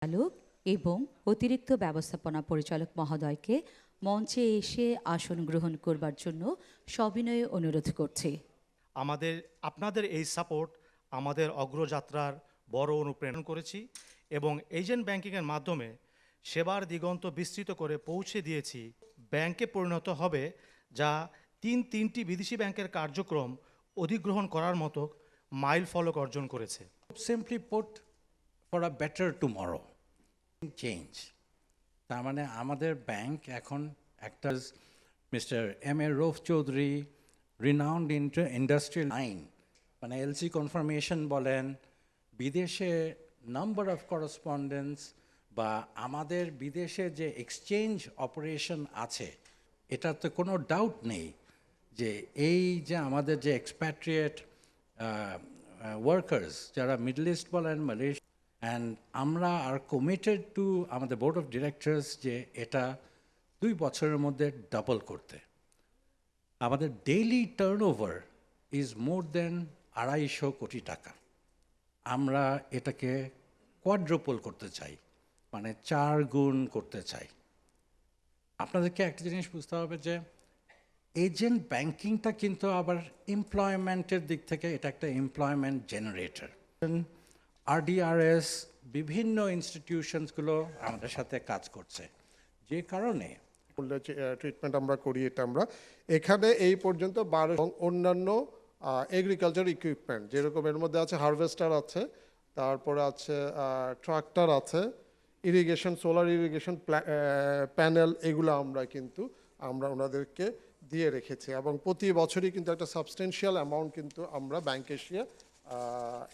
চালক এবং অতিরিক্ত ব্যবস্থাপনা পরিচালক মহোদয়কে মঞ্চে এসে আসন গ্রহণ করবার জন্য সবিনয়ে অনুরোধ করছি। আপনাদের এই সাপোর্ট আমাদের অগ্রযাত্রার বড় অনুপ্রেরণা করেছি এবং এজেন্ট ব্যাংকিংয়ের মাধ্যমে সেবার দিগন্ত বিস্তৃত করে পৌঁছে দিয়েছি ব্যাংকে পরিণত হবে, যা তিনটি বিদেশি ব্যাংকের কার্যক্রম অধিগ্রহণ করার মতো মাইল ফলক অর্জন করেছে। Simply put, for a better tomorrow. Change. তার মানে আমাদের ব্যাংক এখন একটা mister M.A. Rauf Chowdhury, renowned industrial line, মানে এলসি কনফার্মেশন বলেন, বিদেশে নাম্বার অফ করসপন্ডেন্স বা আমাদের বিদেশে যে এক্সচেঞ্জ অপারেশন আছে, এটাতে কোনো ডাউট নেই যে এই যে আমাদের যে এক্সপ্যাট্রিয়েট ওয়ার্কার্স যারা মিডল ইস্ট বলেন, মালয়েশিয়া, অ্যান্ড আমরা আর কমিটেড টু আমাদের বোর্ড অফ ডিরেক্টরস যে এটা 2 বছরের মধ্যে ডাবল করতে। আমাদের ডেইলি টার্নওভার ইজ মোর দেন 250 কোটি টাকা। আমরা এটাকে কোয়াড্রুপল করতে চাই, মানে 4 গুণ করতে চাই। আপনাদেরকে একটা জিনিস বুঝতে হবে যে এজেন্ট ব্যাংকিংটা কিন্তু আবার এমপ্লয়মেন্টের দিক থেকে এটা একটা এমপ্লয়মেন্ট জেনারেটর। RDRS বিভিন্ন ইনস্টিটিউশনসগুলো আমাদের সাথে কাজ করছে, যে কারণে ট্রিটমেন্ট আমরা করি। এটা আমরা এখানে এই পর্যন্ত 12 অন্যান্য এগ্রিকালচার ইকুইপমেন্ট, যেরকম এর মধ্যে আছে হারভেস্টার আছে, তারপরে আছে ট্রাক্টর আছে, ইরিগেশন, সোলার ইরিগেশন প্যানেল, এগুলো আমরা ওনাদেরকে দিয়ে রেখেছি এবং প্রতি বছরই কিন্তু একটা সাবস্টেন্সিয়াল অ্যামাউন্ট কিন্তু আমরা ব্যাংক এশিয়া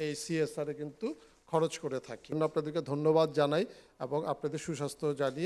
এই CSR-এ কিন্তু খরচ করে থাকি। আপনাদেরকে ধন্যবাদ জানাই এবং আপনাদের সুস্বাস্থ্য জানিয়ে